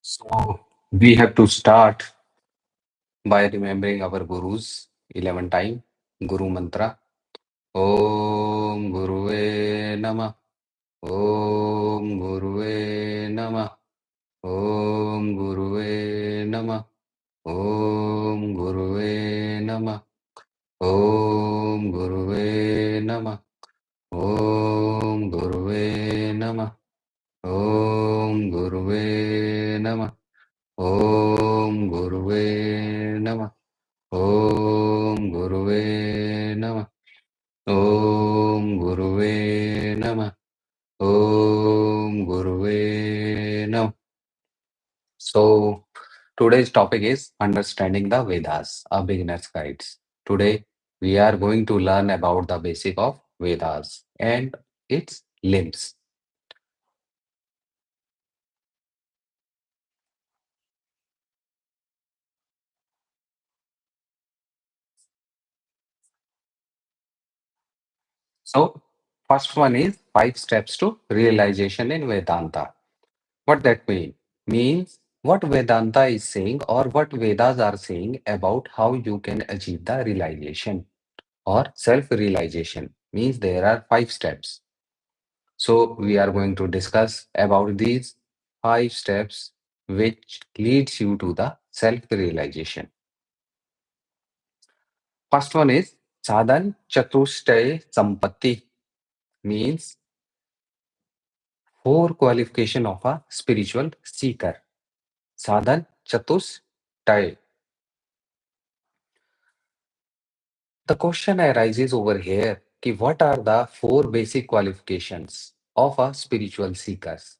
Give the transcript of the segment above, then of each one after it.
So we have to start by remembering our gurus 11 time. Guru mantra. Om Guruve Namah. Om Guruve Namah. Om Guruve Namah. Om Guruve Namah. Om Guruve Namah. Om Guruve Namah. Om Guruve Namah. Om Guruve Namah. Om Guruve Namah. Om Guruve Namah. Om Guruve Namah. So today's topic is understanding the Vedas, a beginner's guides. Today we are going to learn about the basic of Vedas and its limbs. So first one is 5 steps to realization in Vedanta. What that mean? Means what Vedanta is saying or what Vedas are saying about how you can achieve the realization or self-realization. Means there are 5 steps. So we are going to discuss about these 5 steps which leads you to the self-realization. First one is sadhan chatushtay sampatti means 4 qualification of a spiritual seeker. Sadhan chatushtay. The question arises over here कि what are the 4 basic qualifications of a spiritual seekers?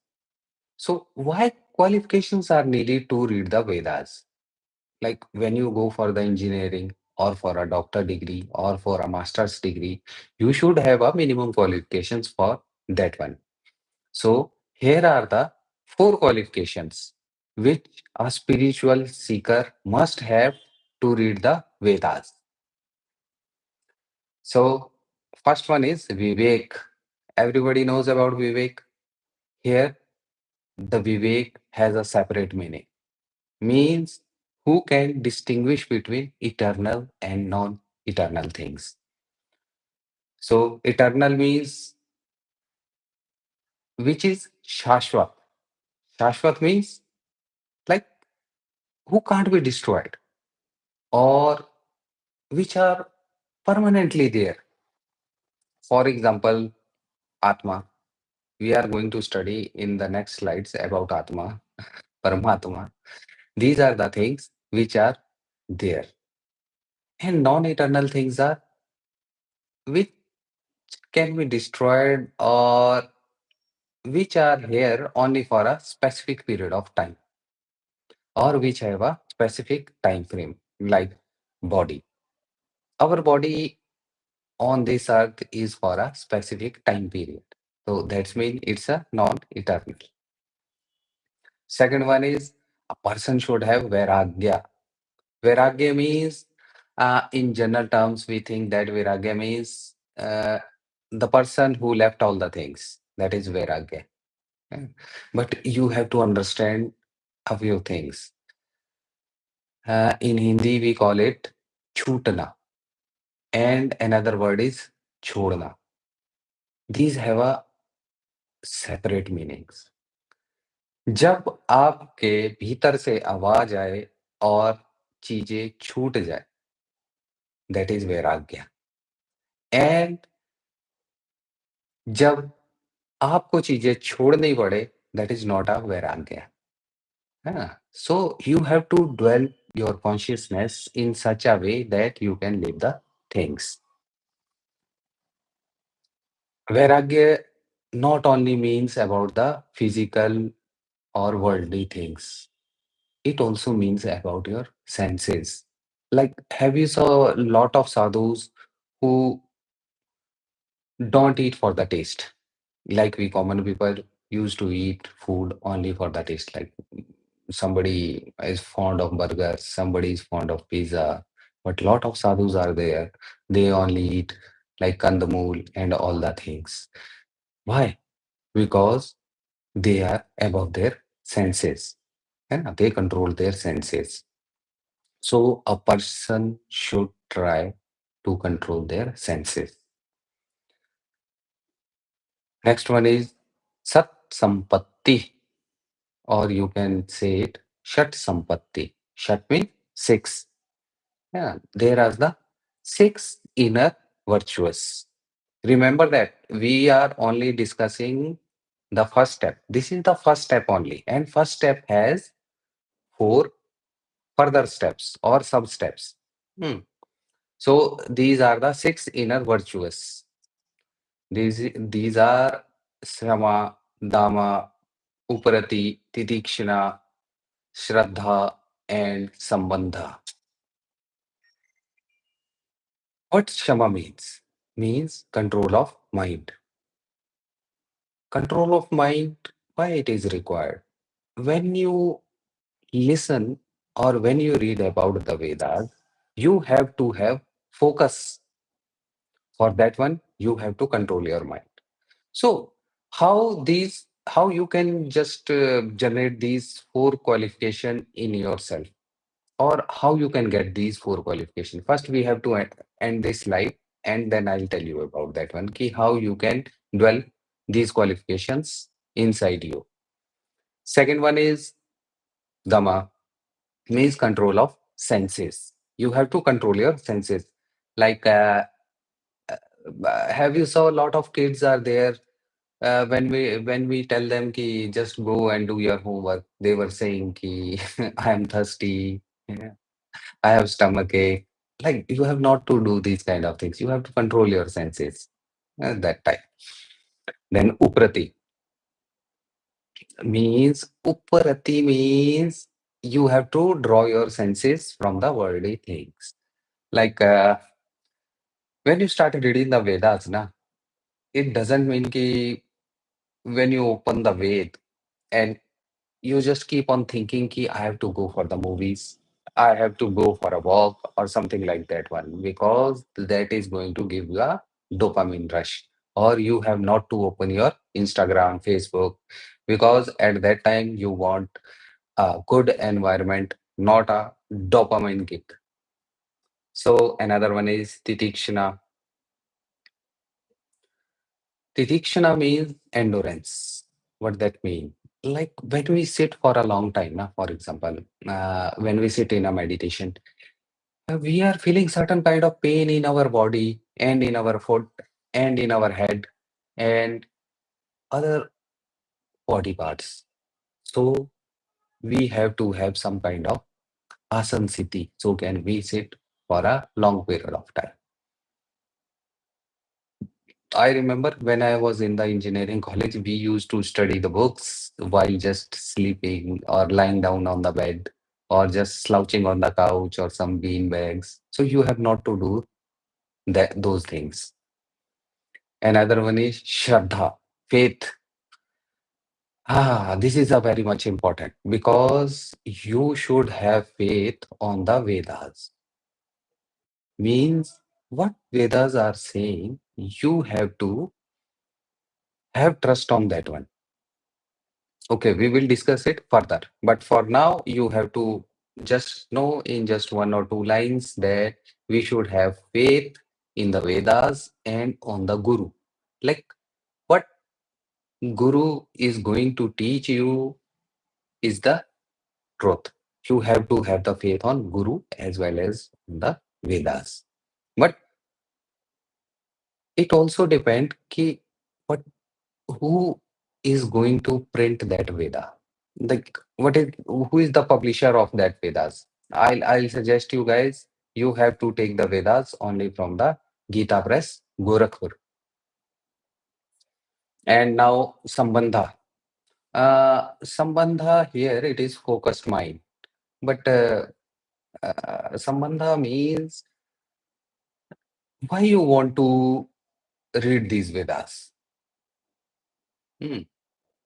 So why qualifications are needed to read the Vedas? Like when you go for the engineering or for a doctor degree or for a master's degree, you should have a minimum qualifications for that one. So here are the 4 qualifications which a spiritual seeker must have to read the Vedas. So first one is Vivek. Everybody knows about Vivek. Here, the Vivek has a separate meaning. Means who can distinguish between eternal and non-eternal things. So eternal means which is Shashwat. Shashwat means like who can't be destroyed or which are permanently there. For example, Atma. We are going to study in the next slides about Atma, Paramatma. These are the things which are there. And non-eternal things are which can be destroyed or which are here only for a specific period of time or which have a specific time frame like body. Our body on this earth is for a specific time period. So that's mean it's a non-eternal. Second one is a person should have vairagya. Vairagya means, in general terms, we think that Vairagya means the person who left all the things. That is Vairagya. Yeah. But you have to understand a few things. In Hindi, we call it chutna, and another word is chodna. These have a separate meanings. जब आपके भीतर से आवाज आए और चीजें छूट जाए, that is वैराग्य. And जब आपको चीजें छोड़नी पड़े, that is not a वैराग्य. हाँ, so you have to dwell your consciousness in such a way that you can live the things. Vairagya not only means about the physical or worldly things, it also means about your senses. Like, have you saw a lot of sadhus who don't eat for the taste? Like we common people used to eat food only for the taste. Like somebody is fond of burgers, somebody is fond of pizza, but lot of sadhus are there. They only eat like kandamul and all the things. Why? Because they are above their senses. They control their senses. So a person should try to control their senses. Next one is Sat Sampatti, or you can say it Shat Sampatti. Shat means six. There are the six inner virtues. Remember that we are only discussing the first step. This is the first step only, and first step has four further steps or sub steps. Hmm. So these are the six inner virtues. These are Sama, Dama, Uparati, Titikshana, Shraddha, and Sambandha. What Shama means? Means control of mind. Control of mind, why it is required? When you listen or when you read about the Vedas, you have to have focus. For that one, you have to control your mind. So, how you can just generate these four qualification in yourself, or how you can get these four qualification? First, we have to end this slide, and then I'll tell you about that one. Ki how you can dwell these qualifications inside you. Second one is Dama, means control of senses. You have to control your senses. Like, have you saw a lot of kids are there when we tell them ki just go and do your homework, they were saying ki I am thirsty, yeah, I have stomach ache. Like you have not to do these kind of things. You have to control your senses at that time. Then uparati means you have to draw your senses from the worldly things. Like when you start reading the Vedas, na, it doesn't mean ki when you open the Ved and you just keep on thinking ki I have to go for the movies, I have to go for a walk or something like that one, because that is going to give you a dopamine rush. Or you have not to open your Instagram, Facebook, because at that time you want a good environment, not a dopamine kick. So another one is titikshana. Titikshana means endurance. What that mean? Like when we sit for a long time, na, for example, when we sit in a meditation, we are feeling certain kind of pain in our body and in our foot and in our head and other body parts. So we have to have some kind of asan sthiti. So can we sit for a long period of time? I remember when I was in the engineering college, we used to study the books while just sleeping or lying down on the bed or just slouching on the couch or some bean bags. So you have not to do those things. Another one is Shraddha, faith. This is a very much important because you should have faith on the Vedas. Means what Vedas are saying, you have to have trust on that one. Okay, we will discuss it further. But for now, you have to just know in just one or two lines that we should have faith in the Vedas and on the Guru. Like what Guru is going to teach you is the truth. You have to have the faith on Guru as well as the Vedas. But it also depends ki what who is going to print that Veda. Like what is who is the publisher of that Vedas? I'll suggest you guys you have to take the Vedas only from the Gita Press, Gorakhpur. And now Sambandha. Sambandha here it is focused mind. But Sambandha means why you want to read these Vedas. Hmm.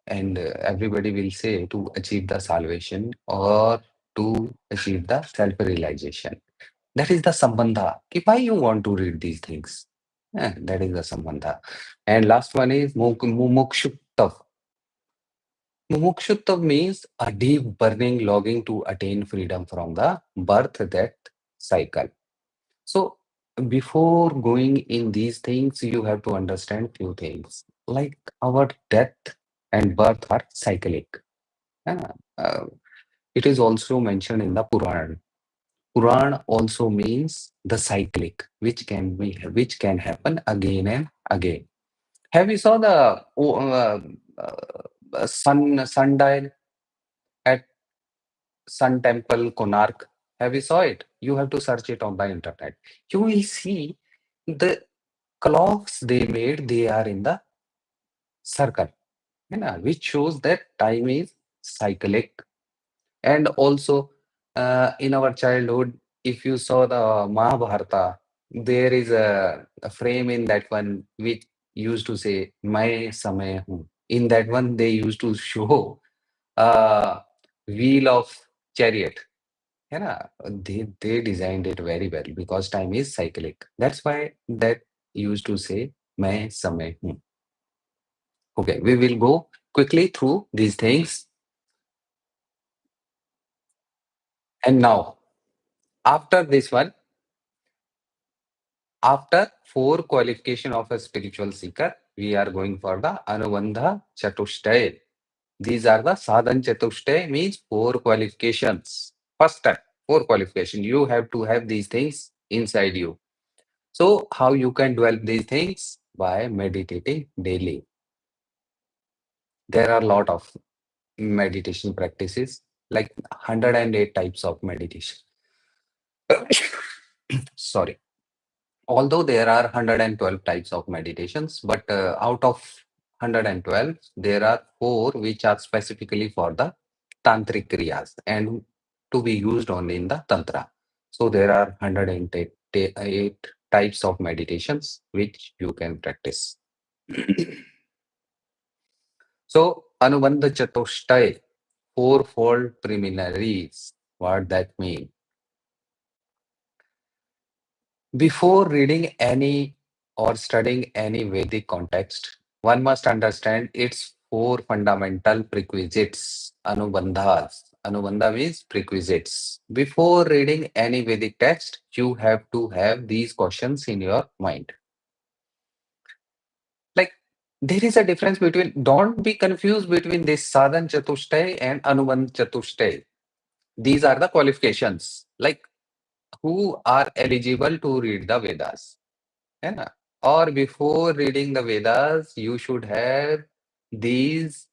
And everybody will say to achieve the salvation or to achieve the self-realization. That is the sambandha. Ki why you want to read these things? That is the sambandha. And last one is mukshuktav. Mumukshutva means a deep burning longing to attain freedom from the birth-death cycle. So before going in these things, you have to understand few things. Like our death and birth are cyclic. Yeah. Uh, it is also mentioned in the Puran. Puran also means the cyclic, which can happen again and again. Have you saw the sundial at Sun Temple, Konark? Have you saw it? You have to search it on the internet. You will see the clocks they made. They are in the circle, which shows that time is cyclic. And also, in our childhood, if you saw the Mahabharata, there is a frame in that one which used to say "Main samay hu." In that one, they used to show a wheel of chariot. They designed it very well because time is cyclic. That's why that used to say "Main samay hu." Okay, we will go quickly through these things. And now, after this one, after four qualification of a spiritual seeker, we are going for the Anubandha Chatushtay. These are the Sadhan Chatushtay means four qualifications. First time, four qualification. You have to have these things inside you. So how you can develop these things? By meditating daily. There are a lot of meditation practices, like 108 types of meditation. Sorry. Although there are 112 types of meditations, but out of 112, there are four which are specifically for the tantric kriyas and to be used only in the tantra. So there are 108 types of meditations which you can practice. So Anubandha Chatushtay, fourfold preliminaries. What that mean? Before reading any or studying any Vedic context, one must understand its four fundamental prerequisites, anubandhas. Anubandha means prerequisites. Before reading any Vedic text, you have to have these questions in your mind. Like, there is a difference between, don't be confused between this Sadhan Chatushtay and Anubandh Chatushtay. These are the qualifications, like who are eligible to read the Vedas. है ना? Or before reading the Vedas, you should have these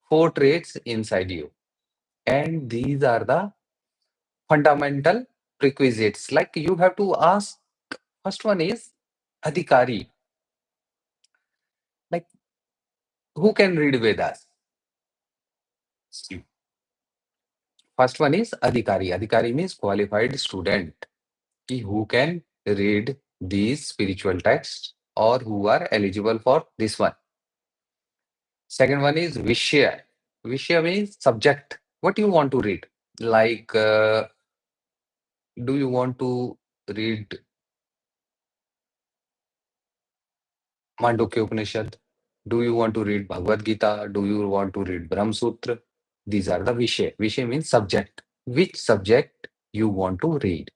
four traits inside you. And these are the fundamental prerequisites. Like you have to ask, first one is Adhikari. Like who can read Vedas? First one is Adhikari. Adhikari means qualified student. Who can read these spiritual texts or who are eligible for this one. Second one is Vishya. Vishya means subject. What you want to read? Like, do you want to read Mandukya Upanishad? Do you want to read Bhagavad Gita? Do you want to read Brahma Sutra? These are the Vishya. Vishya means subject. Which subject you want to read?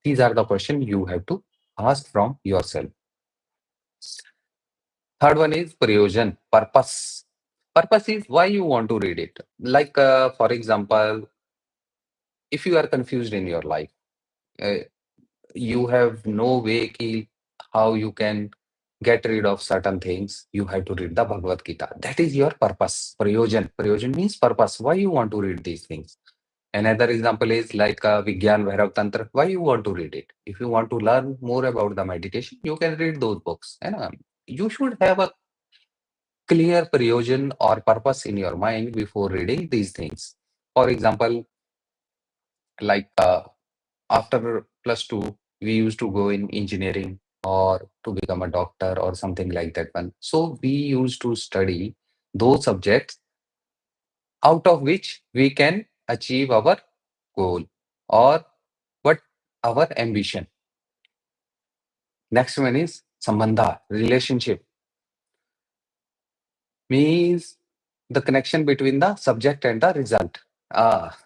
These are the questions you have to ask from yourself. Third one is Prayojan, purpose. Purpose is why you want to read it. Like, for example, if you are confused in your life, uh, you have no way how you can get rid of certain things. You have to read the Bhagavad Gita. That is your purpose. Prayojan. Prayojan means purpose. Why you want to read these things? Another example is like Vigyan Bhairav Tantra. Why you want to read it? If you want to learn more about the meditation, you can read those books. And you should have a clear prayojan or purpose in your mind before reading these things. For example, like after plus two, we used to go in engineering or to become a doctor or something like that one. So we used to study those subjects out of which we can achieve our goal or what our ambition. Next one is sambandha, relationship. Means the connection between the subject and the result. Ah,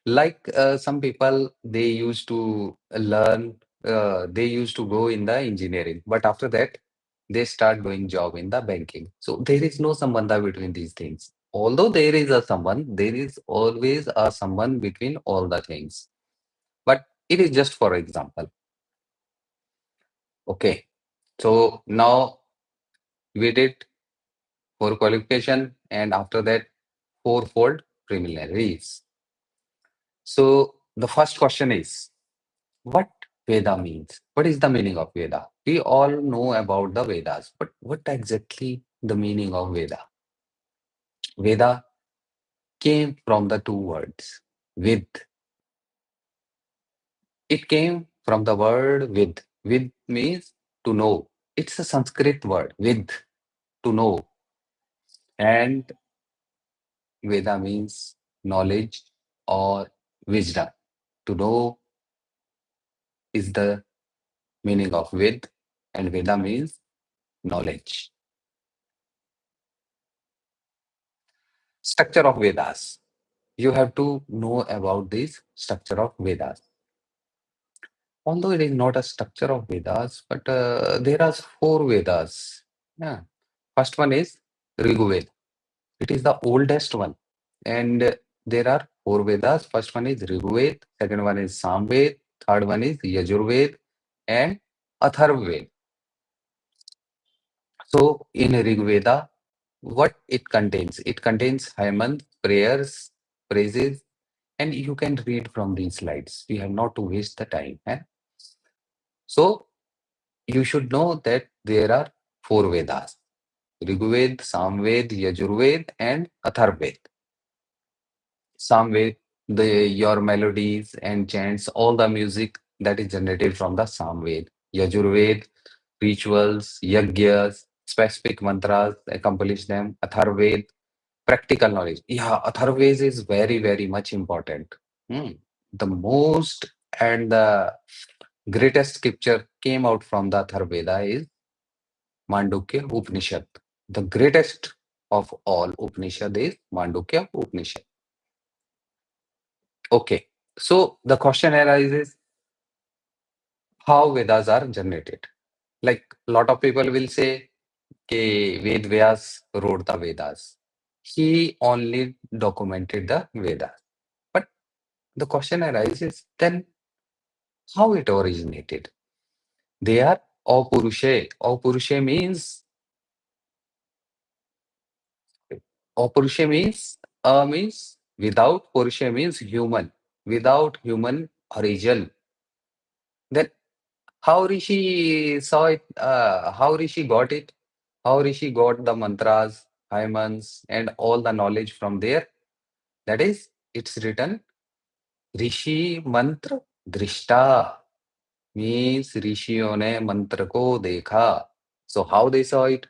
like some people, they used to learn, they used to go in the engineering, but after that, they start doing job in the banking. So there is no sambandha between these things. Although there is a someone, there is always a someone between all the things. But it is just for example. Okay. So now we did for qualification, and after that, fourfold preliminaries. So the first question is, what Veda means? What is the meaning of Veda? We all know about the Vedas, but what exactly the meaning of Veda? Veda came from the two words, with. It came from the word with. With means to know. It's a Sanskrit word, with, to know. And Veda means knowledge or wisdom. To know is the meaning of Ved, and Veda means knowledge. Structure of Vedas. You have to know about this structure of Vedas. Although it is not a structure of Vedas, but there are four Vedas. Yeah. First one is Rigveda. It is the oldest one. And there are four Vedas. First one is Rigveda, second one is Samved, third one is Yajurved, and Atharvaved. So in Rigveda, what it contains? It contains hymns, prayers, praises, and you can read from these slides. We have not to waste the time. Eh? So you should know that there are four Vedas: Rigved, Samved, Yajurved, and Atharvaved. Samved, the your melodies and chants, all the music that is generated from the Samved. Yajurved, rituals, yagyas, specific mantras, accomplish them. Atharvaved, practical knowledge. Yeah, Atharvaved is very, very much important. Hmm. The most and the greatest scripture came out from the Atharvaveda is Mandukya Upanishad. The greatest of all Upanishad is Mandukya Upanishad. Okay, so the question arises, how Vedas are generated. Like a lot of people will say, "Ke Ved Vyas wrote the Vedas. He only documented the Vedas." But the question arises, then how it originated? They are Apurushe. Apurushe means without. Purusha means human. Without human origin. Then how Rishi saw it? How Rishi got it? How Rishi got the mantras, hymns, and all the knowledge from there? That is, it's written ऋषि मंत्र दृष्टा means ऋषियों ने मंत्र को देखा. So how they saw it?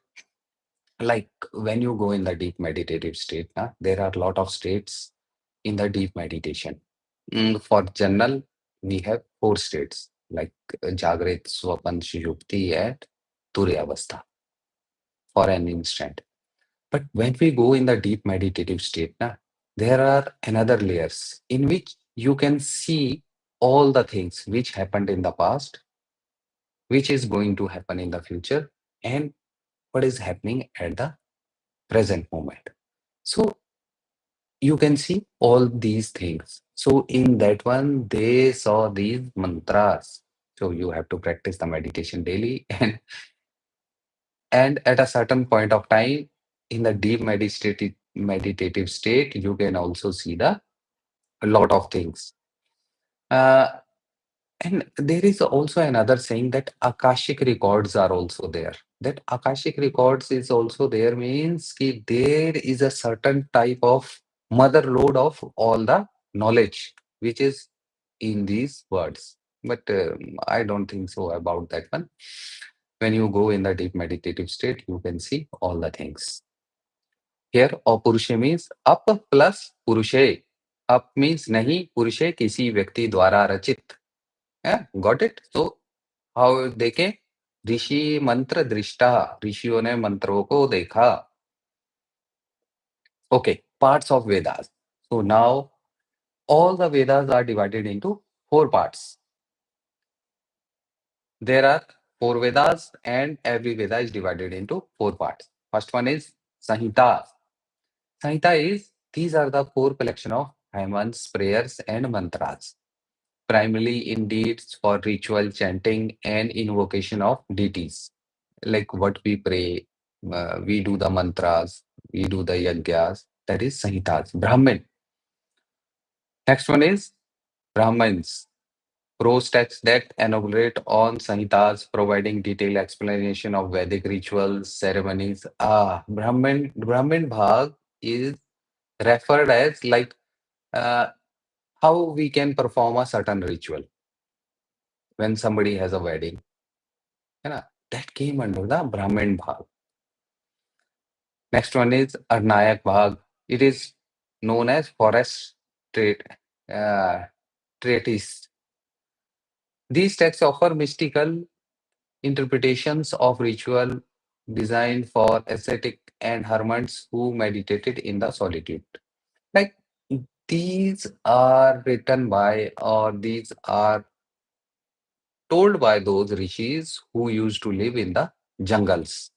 Like when you go in the deep meditative state, there are a lot of states in the deep meditation. For general, we have four states like Jagrit, Swapan, Shupti, and Turyavastha for an instant. But when we go in the deep meditative state, there are another layers in which you can see all the things which happened in the past, which is going to happen in the future, and what is happening at the present moment. So you can see all these things. So in that one, they saw these mantras. So you have to practice the meditation daily, and at a certain point of time, in the deep meditative state, you can also see the a lot of things. Uh, and there is also another saying that Akashic records are also there. That Akashic records is also there means ki there is a certain type of mother lode of all the knowledge which is in these words. But I don't think so about that one. When you go in the deep meditative state, you can see all the things. Here, अपरुषे means up plus पुरुषे. Up means नहीं, पुरुषे किसी व्यक्ति द्वारा रचित. Yeah, got it? So, how देखें? ऋषि मंत्र दृष्टा. ऋषियों ने मंत्रों को देखा. Okay, parts of Vedas. So now all the Vedas are divided into four parts. There are four Vedas, and every Veda is divided into four parts. First one is Samhita. Samhita is these are the four collection of hymns, prayers, and mantras, primarily in deeds for ritual chanting and invocation of deities. Like what we pray, we do the mantras, we do the yagyas. That is Samhitas. Brahmin. Next one is Brahmins. Prose texts that elaborate on Samhitas, providing detailed explanation of Vedic rituals, ceremonies. Brahmin Bhag is referred as like uh, how we can perform a certain ritual when somebody has a wedding. है ना? That came under the Brahmin Bhag. Next one is Arnayak Bhag. It is known as forest trait, uh, treatise. These texts offer mystical interpretations of ritual designed for ascetic and hermits who meditated in the solitude. Like these are written by or these are told by those rishis who used to live in the jungles.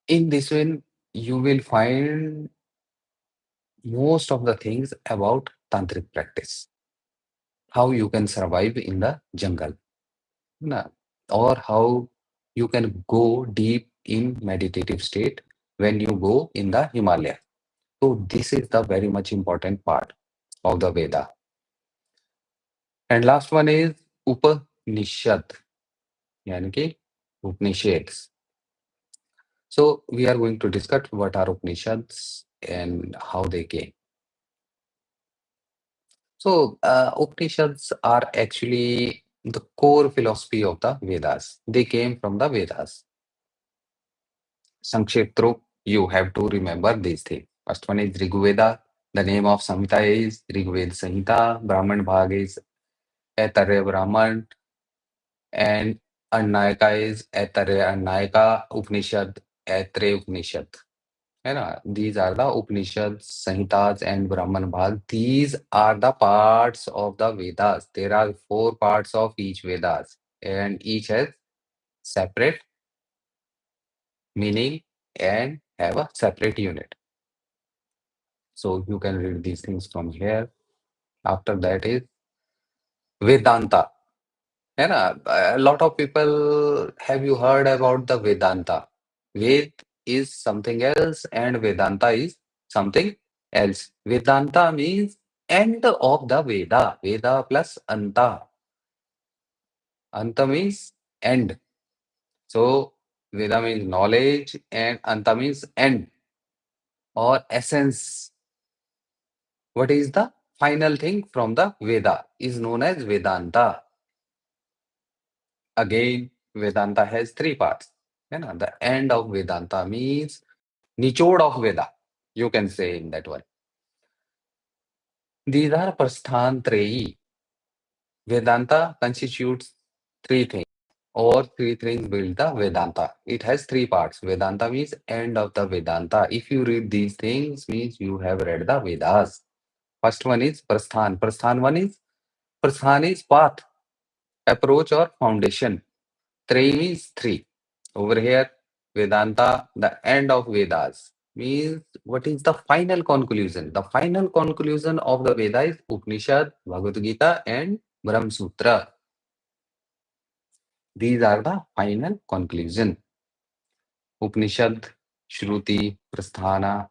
In this way, you will find most of the things about tantric practice, how you can survive in the jungle, na? Or how you can go deep in meditative state when you go in the Himalaya. So this is the very much important part of the Veda. And last one is Upanishad, yani ki Upanishads. So we are going to discuss what are Upanishads and how they came. So Upanishads are actually the core philosophy of the Vedas. They came from the Vedas. Sankshetra, you have to remember these things. First one is Rigveda. The name of Samhita is Rigveda Samhita. Brahman Bhag is Aitarya Brahman. And Annayaka is Aitarya Annayaka. Upanishad, Aitreya Upanishad. है ना? These are the Upanishads, Samhitas, and Brahman Bhag. These are the parts of the Vedas. There are four parts of each Vedas, and each has separate meaning and have a separate unit. So you can read these things from here. After that is Vedanta. है ना? A lot of people have you heard about the Vedanta? Ved is something else and Vedanta is something else. Vedanta means end of the Veda. Veda plus Anta. Anta means end. So Veda means knowledge and Anta means end or essence. What is the final thing from the Veda is known as Vedanta. Again, Vedanta has three parts. You know, the end of Vedanta means nichod of Veda. You can say in that one. These are Prasthan Treyi. Vedanta constitutes three things, or three things build the Vedanta. It has three parts. Vedanta means end of the Vedanta. If you read these things, means you have read the Vedas. First one is Prasthan. Prasthan is path, approach, or foundation. Treyi means three. Over here, Vedanta, the end of Vedas, means what is the final conclusion? The final conclusion of the Veda is Upanishad, Bhagavad Gita, and Brahma Sutra. These are the final conclusion. Upanishad, Shruti, Prasthana,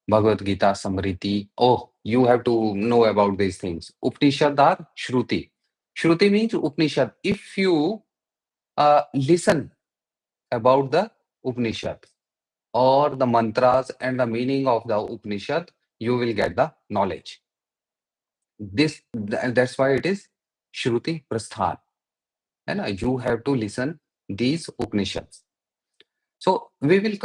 Bhagavad Gita, Samriti. Oh, you have to know about these things. Upanishad are Shruti. Shruti means Upanishad. If you listen about the Upanishad, or the mantras and the meaning of the Upanishad, you will get the knowledge. That's why it is Shruti Prasthan. And you have to listen these Upanishads. So we will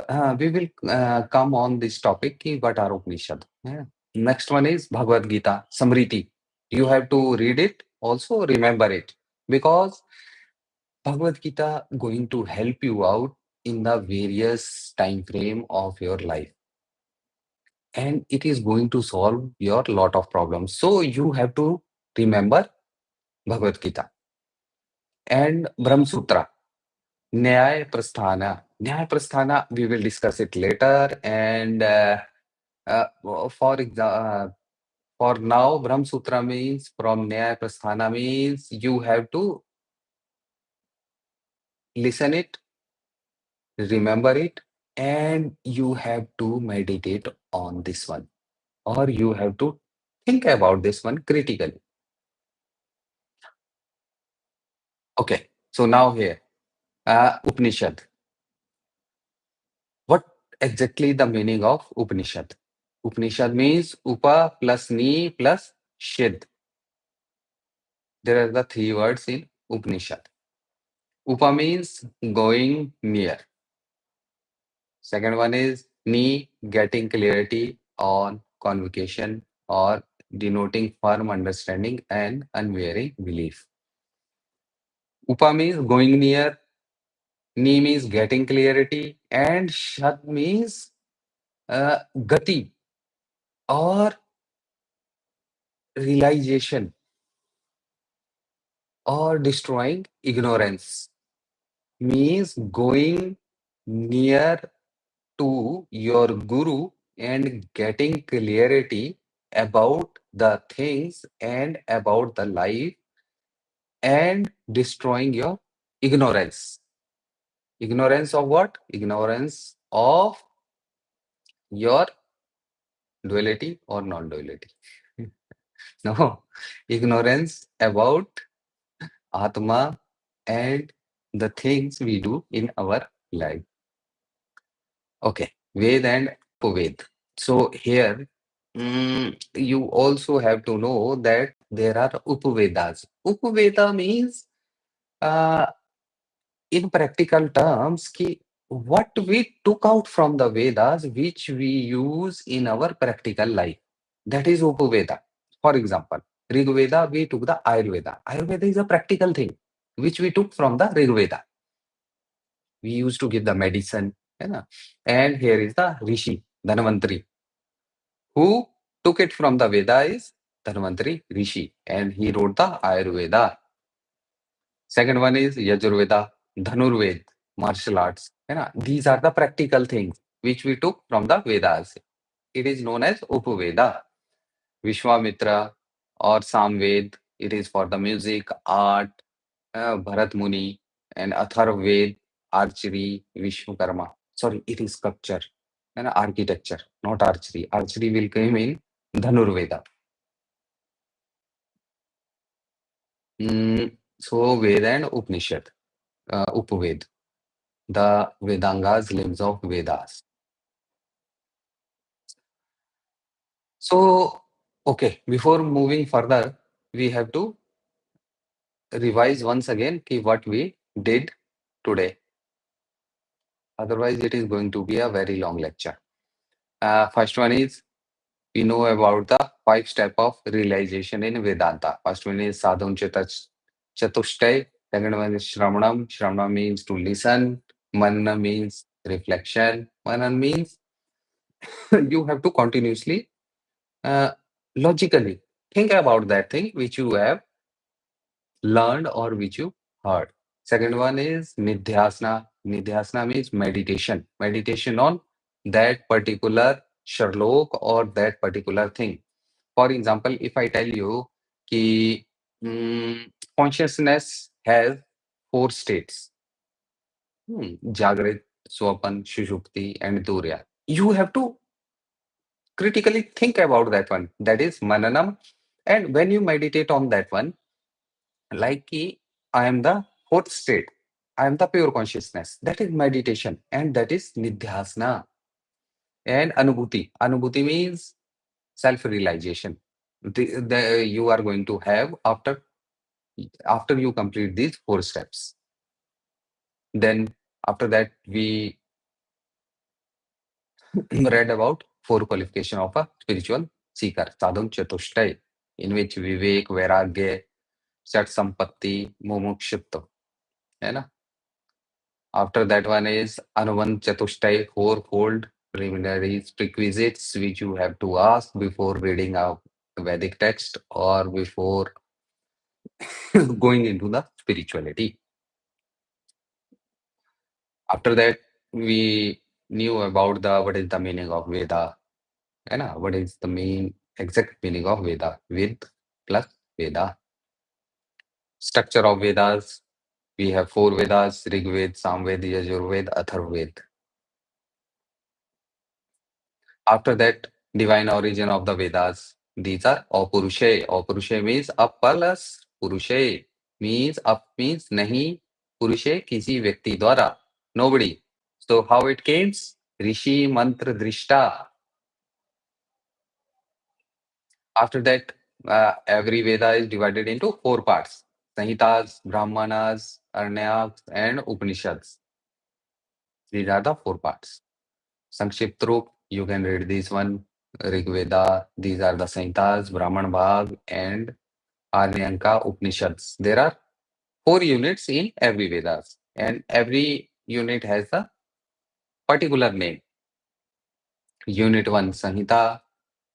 come on this topic ki what are Upanishad. Yeah. Next one is Bhagavad Gita Samriti. You have to read it, also remember it, because Bhagavad Gita going to help you out in the various time frame of your life. and it is going to solve your lot of problems. So you have to remember Bhagavad Gita and Brahma Sutra. Nyaya Prasthana. Nyaya Prasthana, we will discuss it later. And uh, for exa- uh, for now, Brahma Sutra means from Nyaya Prasthana means you have to listen it, remember it, and you have to meditate on this one, or you have to think about this one critically. Okay, so now here, Upanishad. What exactly the meaning of Upanishad? Upanishad means Upa plus Ni plus Shid. There are the three words in Upanishad. Upa means going near. Second one is Ni, getting clarity on convocation or denoting firm understanding and unwavering belief. Upa means going near, Ni means getting clarity, and Shad means gati or realization or destroying ignorance. Means going near to your guru and getting clarity about the things and about the life and destroying your ignorance. Ignorance of what? Ignorance of your duality or non-duality. No, ignorance about Atma and the things we do in our life. Okay, Ved and Upaved. So here, you also have to know that there are Upavedas. Upaveda means, uh, in practical terms, ki what we took out from the Vedas, which we use in our practical life. That is Upaveda. For example, Rig Veda, we took the Ayurveda. Ayurveda is a practical thing, which we took from the Rig Veda. We used to give the medicine, है ना? And here is the Rishi, Dhanvantari. Who took it from the Veda is Dhanvantari Rishi, and he wrote the Ayurveda. Second one is Yajurveda, Dhanurved, martial arts. है ना? These are the practical things which we took from the Vedas. It is known as Upaveda. Vishwamitra or Samved, it is for the music, art, Bharat Muni, and Atharvaved, archery, Vishwakarma. Sorry, it is sculpture and architecture, not archery. Archery will come in Dhanurveda. So Veda and Upanishad, Upaved, the Vedangas, limbs of Vedas. So, okay, before moving further, we have to revise once again ki what we did today. Otherwise, it is going to be a very long lecture. First one is we know about the 5 step of realization in Vedanta. First one is sadhun chatushtay. Second one is shravanam. Shravana means to listen. Manana means reflection. Manan means you have to continuously, uh, logically think about that thing which you have learned or which you heard. Second one is nidhyasana. Nidhyasana means meditation. Meditation on that particular shalok or that particular thing. For example, if I tell you कि consciousness has 4 states, Jagrit, Swapan, Shushupti, and Turya. You have to critically think about that one. That is Mananam. And when you meditate on that one, like कि I am the 4th state, I am the pure consciousness. That is meditation, and that is Nidhyasana. And Anubhuti. Anubhuti means self-realization. You are going to have after you complete these 4 steps. Then after that, we read about 4 qualification of a spiritual seeker, sadhun chatushtay, in which vivek, vairagya, sat sampatti, mumukshutva. है ना? After that one is anuvan chatushtay, fourfold preliminaries, prerequisites which you have to ask before reading a Vedic text or before going into the spirituality. After that, we knew about the what is the meaning of Veda, and what is the main exact meaning of Veda, Ved plus Veda. Structure of Vedas, we have four Vedas, Rig Ved, Samved, Yajurved, Atharvaved. After that, divine origin of the Vedas. These are Apurushe. Apurushe means up plus Purushe means up means nahi Purushe किसी व्यक्ति द्वारा. Nobody. So how it came? Rishi Mantra Drishta. After that, every Veda is divided into four parts. Samhitas, Brahmanas, Aranyaks, and Upanishads. These are the four parts. Sankshipt Rup, you can read this one. Rig Veda, these are the Samhitas, Brahman Bhag, and Aryanka Upanishads. There are four units in every Vedas, and every unit has a particular name. Unit 1 Sanhita,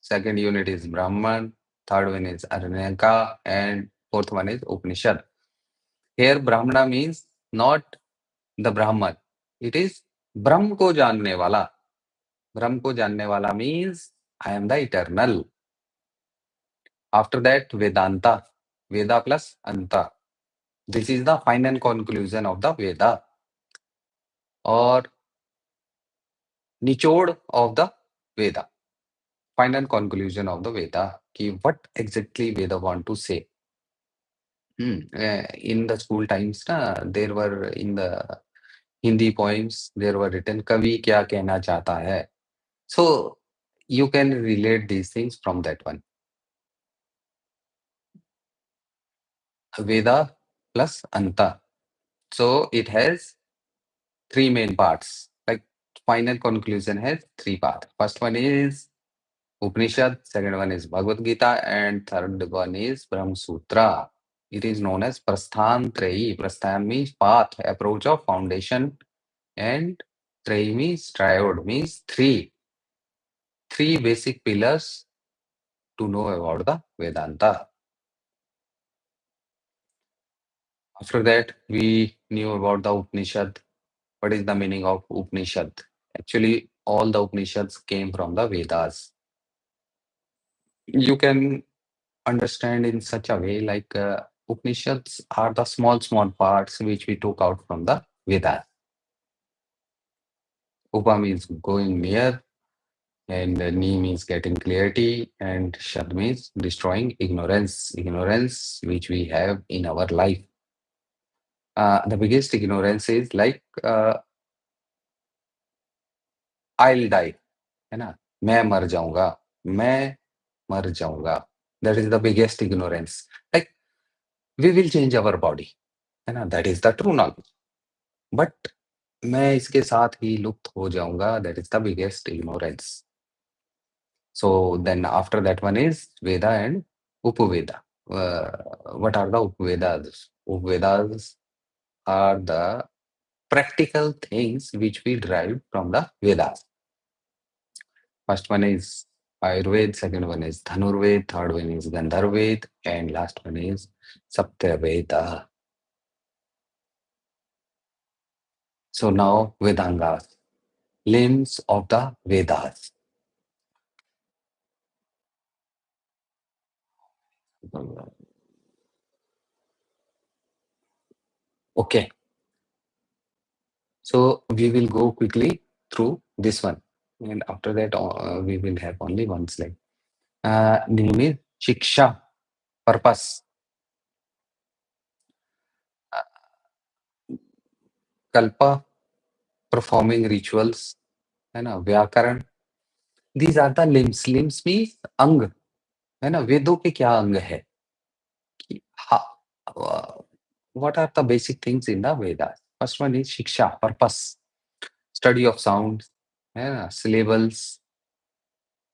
second unit is Brahman, third one is Aryanka, and fourth one is Upanishad. Here Brahmana means not the Brahman, it is Brahm ko janne wala. Brahm ko janne wala means I am the eternal. After that, Vedanta, Veda plus Anta. This is the final conclusion of the Veda or nichod of the Veda. Final conclusion of the Veda. Ki what exactly Veda want to say. In the school times, there were in the Hindi poems, there were written Kavi kya कहना चाहता है. So you can relate these things from that one. Veda plus Anta. So it has three main parts. Like final conclusion has three parts. First one is Upanishad, second one is Bhagavad Gita, and third one is Brahma Sutra. It is known as Prasthan Trayi. Prasthan means path, approach of foundation, and Trayi means triode, means three. Three basic pillars to know about the Vedanta. After that, we knew about the Upanishad. What is the meaning of Upanishad? Actually, all the Upanishads came from the Vedas. You can understand in such a way like Upanishads are the small parts which we took out from the Vedas. Upa means going near, and Ni means getting clarity, and Shad means destroying ignorance which we have in our life. The biggest ignorance is like I'll die, है ना? मैं मर जाऊंगा, मैं मर जाऊंगा. That is the biggest ignorance. Like we will change our body, है ना? That is the true knowledge. But मैं इसके साथ ही लुप्त हो जाऊंगा. That is the biggest ignorance. So then after that one is Veda and Upaveda. What are the Upavedas? Upavedas are the practical things which we derive from the Vedas. First one is Ayurveda, second one is Dhanurveda, third one is Gandharveda, and last one is Saptaveda. So now Vedangas, limbs of the Vedas. Okay, so we will go quickly through this one, and after that we will have only one slide. Name is Shiksha, purpose. Kalpa, performing rituals, है ना? व्याकरण. These are the limbs. Limbs means अंग, है ना? वेदों के क्या अंग है? कि what are the basic things in the Vedas? First one is Shiksha, purpose, study of sounds, है ना? Syllables,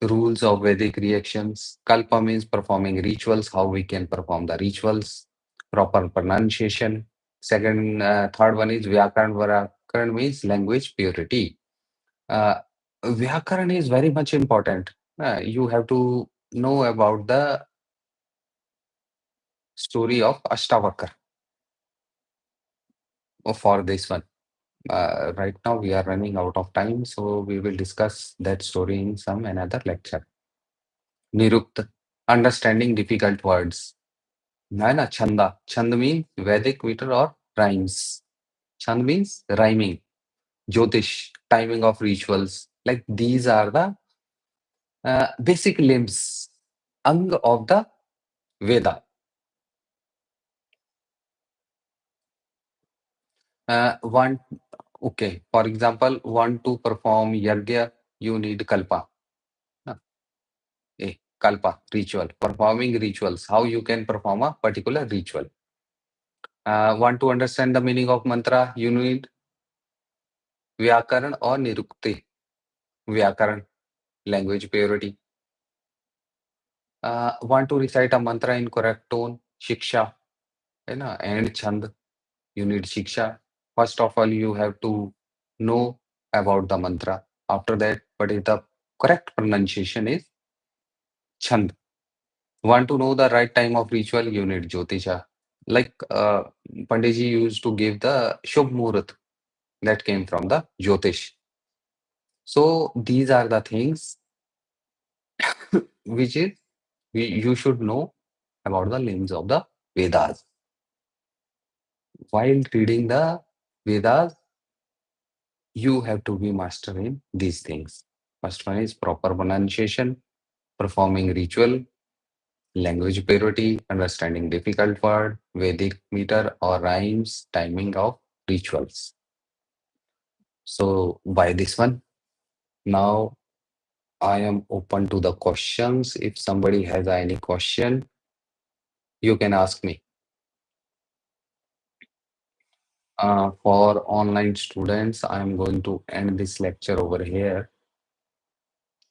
rules of Vedic reactions. Kalpa means performing rituals, how we can perform the rituals, proper pronunciation. Second, third one is Vyakaran. Vyakaran means language purity. Uh, Vyakaran is very much important. You have to know about the story of Ashtavakra for this one. Right now we are running out of time, so we will discuss that story in some another lecture. Nirukta, understanding difficult words. है ना? Chanda. Chand means Vedic meter or rhymes. Chand means rhyming. Jyotish, timing of rituals. Like these are the basic limbs, ang of the Veda. One, okay, for example, want to perform yagya, you need kalpa. Uh, Kalpa, ritual. Performing rituals, how you can perform a particular ritual. Want to understand the meaning of mantra, you need vyakaran or nirukti. Vyakaran, language purity. Want to recite a mantra in correct tone, shiksha, है ना? And chand, you need shiksha. First of all, you have to know about the mantra. After that, what is the correct pronunciation is chand. Want to know the right time of ritual, you need jyotisha. Like Panditji used to give the Shubh Muhurat that came from the Jyotish. So these are the things which is you should know about the limbs of the Vedas. While reading the Vedas, you have to be master in these things. First one is proper pronunciation, performing ritual, language purity, understanding difficult word, Vedic meter or rhymes, timing of rituals. So by this one, now I am open to the questions. If somebody has any question, you can ask me. For online students, I am going to end this lecture over here.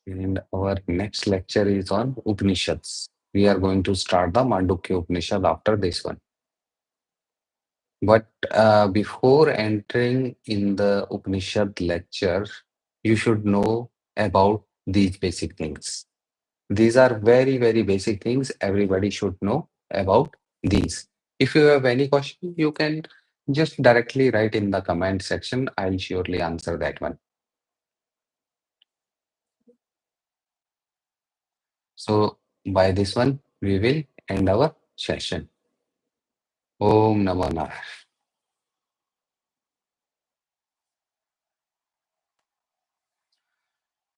And our next lecture is on Upanishads. We are going to start the Mandukya Upanishad after this one. But before entering in the Upanishad lecture, you should know about these basic things. These are very, very basic things. Everybody should know about these. If you have any question, you can just directly write in the comment section. I'll surely answer that one. So by this one, we will end our session. Om Namah Narayana.